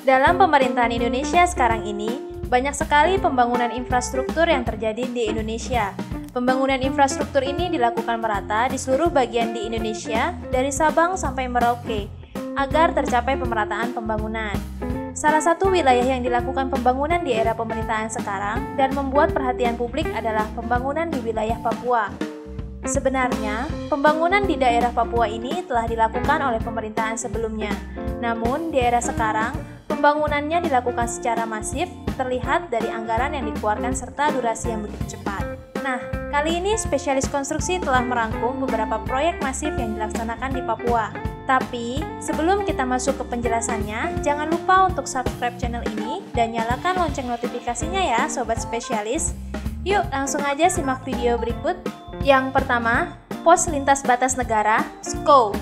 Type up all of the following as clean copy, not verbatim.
Dalam pemerintahan Indonesia sekarang ini, banyak sekali pembangunan infrastruktur yang terjadi di Indonesia. Pembangunan infrastruktur ini dilakukan merata di seluruh bagian di Indonesia, dari Sabang sampai Merauke, agar tercapai pemerataan pembangunan. Salah satu wilayah yang dilakukan pembangunan di era pemerintahan sekarang dan membuat perhatian publik adalah pembangunan di wilayah Papua. Sebenarnya, pembangunan di daerah Papua ini telah dilakukan oleh pemerintahan sebelumnya. Namun, di era sekarang, pembangunannya dilakukan secara masif, terlihat dari anggaran yang dikeluarkan serta durasi yang begitu cepat. Nah, kali ini spesialis konstruksi telah merangkum beberapa proyek masif yang dilaksanakan di Papua. Tapi, sebelum kita masuk ke penjelasannya, jangan lupa untuk subscribe channel ini dan nyalakan lonceng notifikasinya ya, Sobat Spesialis. Yuk, langsung aja simak video berikut. Yang pertama, Pos Lintas Batas Negara, SCO.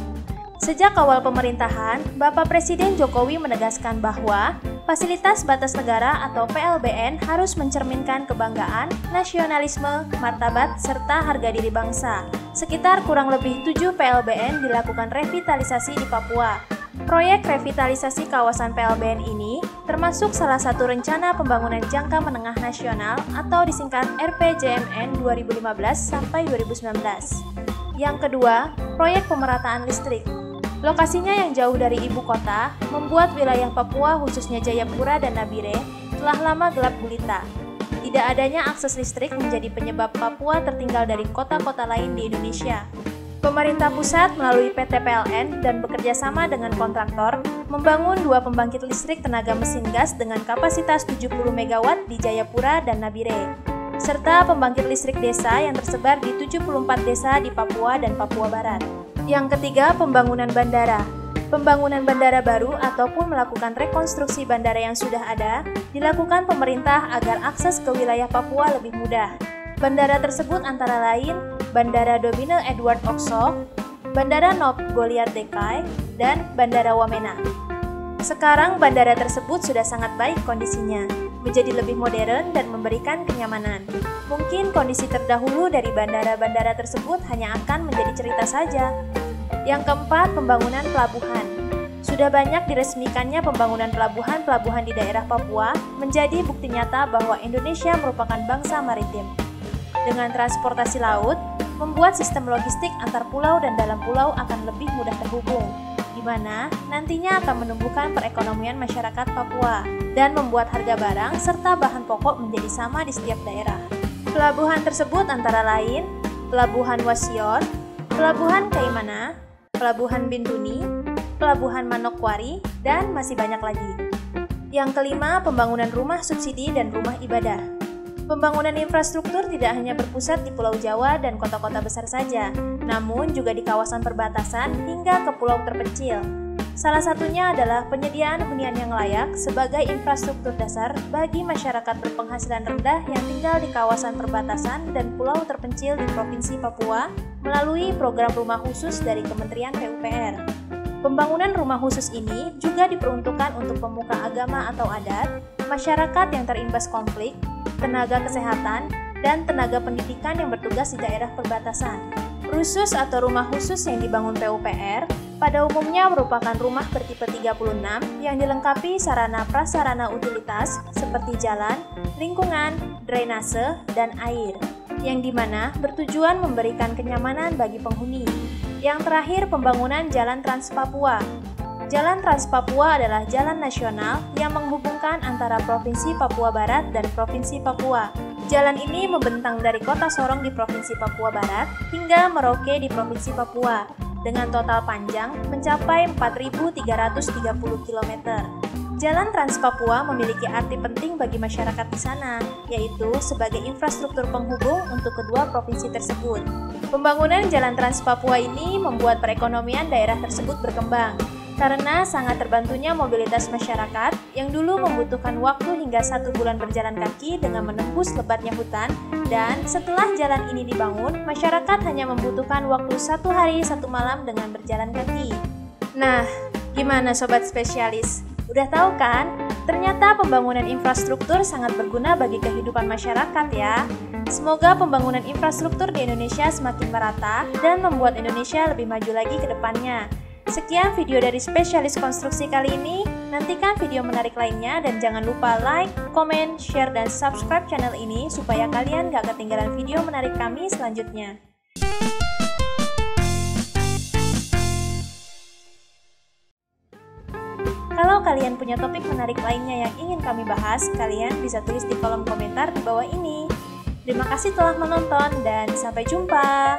Sejak awal pemerintahan, Bapak Presiden Jokowi menegaskan bahwa Fasilitas Batas Negara atau PLBN harus mencerminkan kebanggaan, nasionalisme, martabat, serta harga diri bangsa. Sekitar kurang lebih 7 PLBN dilakukan revitalisasi di Papua. Proyek revitalisasi kawasan PLBN ini termasuk salah satu rencana pembangunan jangka menengah nasional atau disingkat RPJMN 2015 sampai 2019. Yang kedua, proyek pemerataan listrik. Lokasinya yang jauh dari ibu kota membuat wilayah Papua khususnya Jayapura dan Nabire telah lama gelap gulita. Tidak adanya akses listrik menjadi penyebab Papua tertinggal dari kota-kota lain di Indonesia. Pemerintah pusat melalui PT PLN dan bekerja sama dengan kontraktor membangun 2 pembangkit listrik tenaga mesin gas dengan kapasitas 70 MW di Jayapura dan Nabire, serta pembangkit listrik desa yang tersebar di 74 desa di Papua dan Papua Barat. Yang ketiga, pembangunan bandara. Pembangunan bandara baru ataupun melakukan rekonstruksi bandara yang sudah ada dilakukan pemerintah agar akses ke wilayah Papua lebih mudah. Bandara tersebut antara lain Bandara Domino Edward Okso, Bandara Nop Goliath Dekai, dan Bandara Wamena. Sekarang bandara tersebut sudah sangat baik kondisinya, menjadi lebih modern dan memberikan kenyamanan. Mungkin kondisi terdahulu dari bandara-bandara tersebut hanya akan menjadi cerita saja. Yang keempat, pembangunan pelabuhan. Sudah banyak diresmikannya pembangunan pelabuhan-pelabuhan di daerah Papua menjadi bukti nyata bahwa Indonesia merupakan bangsa maritim. Dengan transportasi laut, membuat sistem logistik antar pulau dan dalam pulau akan lebih mudah terhubung, di mana nantinya akan menumbuhkan perekonomian masyarakat Papua dan membuat harga barang serta bahan pokok menjadi sama di setiap daerah. Pelabuhan tersebut antara lain Pelabuhan Wasior, Pelabuhan Kaimana, Pelabuhan Bintuni, Pelabuhan Manokwari, dan masih banyak lagi. Yang kelima, pembangunan rumah subsidi dan rumah ibadah. Pembangunan infrastruktur tidak hanya berpusat di Pulau Jawa dan kota-kota besar saja, namun juga di kawasan perbatasan hingga ke pulau terpencil. Salah satunya adalah penyediaan hunian yang layak sebagai infrastruktur dasar bagi masyarakat berpenghasilan rendah yang tinggal di kawasan perbatasan dan pulau terpencil di Provinsi Papua melalui program rumah khusus dari Kementerian PUPR. Pembangunan rumah khusus ini juga diperuntukkan untuk pemuka agama atau adat, masyarakat yang terimbas konflik, tenaga kesehatan, dan tenaga pendidikan yang bertugas di daerah perbatasan. Rusus atau rumah khusus yang dibangun PUPR pada umumnya merupakan rumah bertipe 36 yang dilengkapi sarana prasarana utilitas seperti jalan, lingkungan, drainase, dan air, yang dimana bertujuan memberikan kenyamanan bagi penghuni. Yang terakhir, pembangunan Jalan Trans Papua. Jalan Trans Papua adalah jalan nasional yang menghubungkan antara Provinsi Papua Barat dan Provinsi Papua. Jalan ini membentang dari Kota Sorong di Provinsi Papua Barat hingga Merauke di Provinsi Papua, dengan total panjang mencapai 4.330 km. Jalan Trans Papua memiliki arti penting bagi masyarakat di sana, yaitu sebagai infrastruktur penghubung untuk kedua provinsi tersebut. Pembangunan Jalan Trans Papua ini membuat perekonomian daerah tersebut berkembang, karena sangat terbantunya mobilitas masyarakat yang dulu membutuhkan waktu hingga 1 bulan berjalan kaki dengan menembus lebatnya hutan, dan setelah jalan ini dibangun, masyarakat hanya membutuhkan waktu 1 hari 1 malam dengan berjalan kaki. Nah, gimana Sobat Spesialis? Udah tahu kan? Ternyata pembangunan infrastruktur sangat berguna bagi kehidupan masyarakat ya. Semoga pembangunan infrastruktur di Indonesia semakin merata dan membuat Indonesia lebih maju lagi ke depannya. Sekian video dari Spesialis Konstruksi kali ini. Nantikan video menarik lainnya dan jangan lupa like, komen, share, dan subscribe channel ini supaya kalian gak ketinggalan video menarik kami selanjutnya. Kalau kalian punya topik menarik lainnya yang ingin kami bahas, kalian bisa tulis di kolom komentar di bawah ini. Terima kasih telah menonton dan sampai jumpa.